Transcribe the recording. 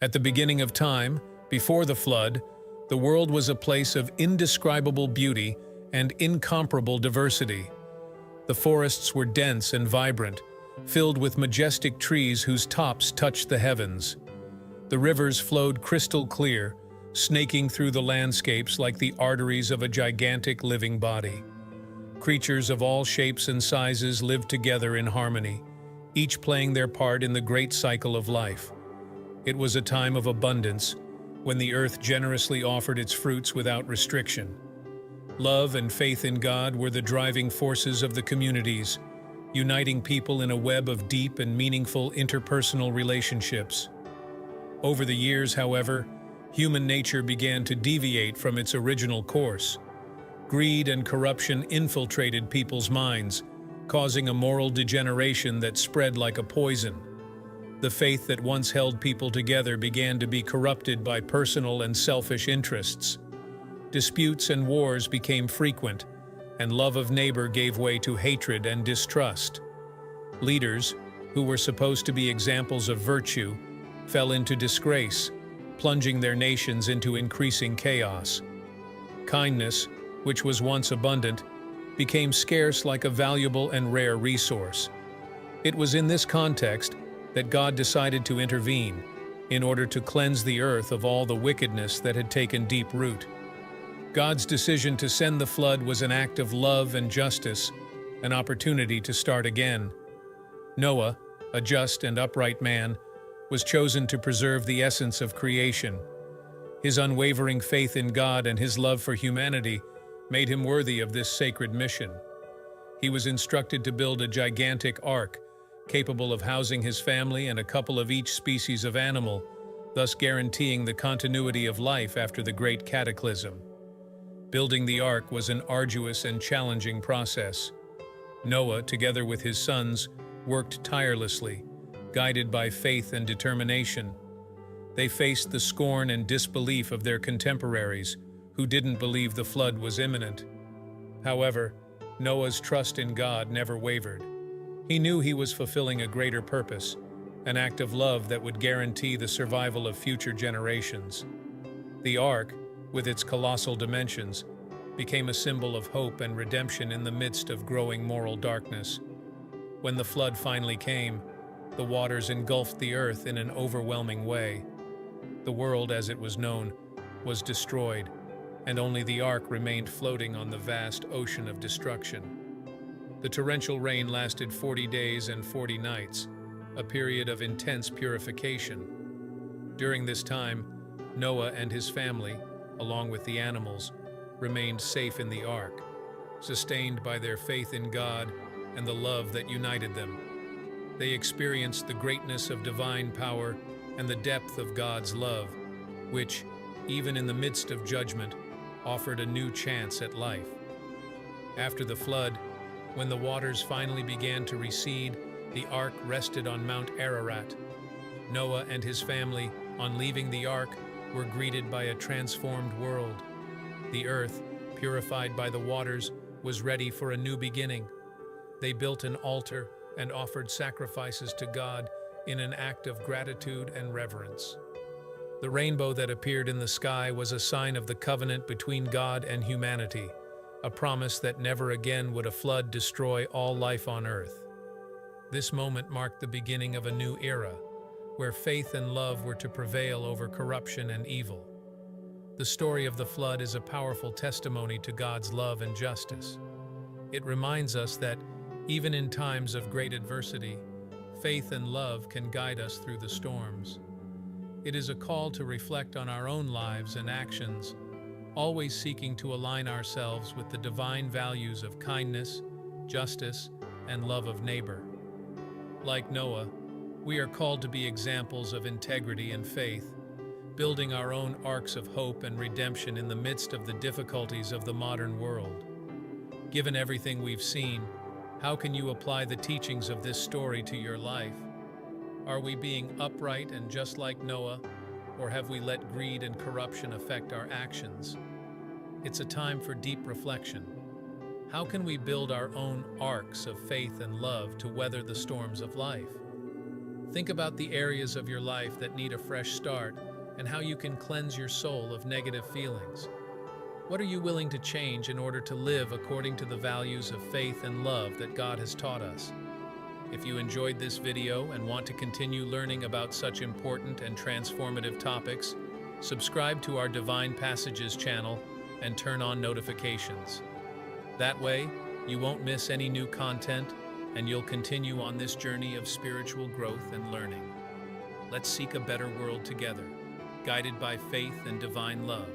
At the beginning of time, before the flood, the world was a place of indescribable beauty and incomparable diversity. The forests were dense and vibrant, filled with majestic trees whose tops touched the heavens. The rivers flowed crystal clear, snaking through the landscapes like the arteries of a gigantic living body. Creatures of all shapes and sizes lived together in harmony, each playing their part in the great cycle of life. It was a time of abundance, when the earth generously offered its fruits without restriction. Love and faith in God were the driving forces of the communities, uniting people in a web of deep and meaningful interpersonal relationships. Over the years, however, human nature began to deviate from its original course. Greed and corruption infiltrated people's minds, causing a moral degeneration that spread like a poison. The faith that once held people together began to be corrupted by personal and selfish interests. Disputes and wars became frequent, and love of neighbor gave way to hatred and distrust. Leaders, who were supposed to be examples of virtue, fell into disgrace, plunging their nations into increasing chaos. Kindness, which was once abundant, became scarce like a valuable and rare resource. It was in this context that God decided to intervene in order to cleanse the earth of all the wickedness that had taken deep root. God's decision to send the flood was an act of love and justice, an opportunity to start again. Noah, a just and upright man, was chosen to preserve the essence of creation. His unwavering faith in God and his love for humanity made him worthy of this sacred mission. He was instructed to build a gigantic ark, capable of housing his family and a couple of each species of animal, thus guaranteeing the continuity of life after the great cataclysm. Building the ark was an arduous and challenging process. Noah, together with his sons, worked tirelessly, guided by faith and determination. They faced the scorn and disbelief of their contemporaries, who didn't believe the flood was imminent. However, Noah's trust in God never wavered. He knew he was fulfilling a greater purpose, an act of love that would guarantee the survival of future generations. The ark, with its colossal dimensions, became a symbol of hope and redemption in the midst of growing moral darkness. When the flood finally came, the waters engulfed the earth in an overwhelming way. The world, as it was known, was destroyed, and only the ark remained floating on the vast ocean of destruction. The torrential rain lasted 40 days and 40 nights, a period of intense purification. During this time, Noah and his family, along with the animals, remained safe in the ark, sustained by their faith in God and the love that united them. They experienced the greatness of divine power and the depth of God's love, which, even in the midst of judgment, offered a new chance at life. After the flood, when the waters finally began to recede, the ark rested on Mount Ararat. Noah and his family, on leaving the ark, were greeted by a transformed world. The earth, purified by the waters, was ready for a new beginning. They built an altar and offered sacrifices to God in an act of gratitude and reverence. The rainbow that appeared in the sky was a sign of the covenant between God and humanity, a promise that never again would a flood destroy all life on earth. This moment marked the beginning of a new era, where faith and love were to prevail over corruption and evil. The story of the flood is a powerful testimony to God's love and justice. It reminds us that, even in times of great adversity, faith and love can guide us through the storms. It is a call to reflect on our own lives and actions, always seeking to align ourselves with the divine values of kindness, justice, and love of neighbor. Like Noah, we are called to be examples of integrity and faith, building our own arcs of hope and redemption in the midst of the difficulties of the modern world. Given everything we've seen, how can you apply the teachings of this story to your life? Are we being upright and just like Noah, or have we let greed and corruption affect our actions? It's a time for deep reflection. How can we build our own arcs of faith and love to weather the storms of life? Think about the areas of your life that need a fresh start and how you can cleanse your soul of negative feelings. What are you willing to change in order to live according to the values of faith and love that God has taught us? If you enjoyed this video and want to continue learning about such important and transformative topics, subscribe to our Divine Passages channel and turn on notifications. That way, you won't miss any new content and you'll continue on this journey of spiritual growth and learning. Let's seek a better world together, guided by faith and divine love.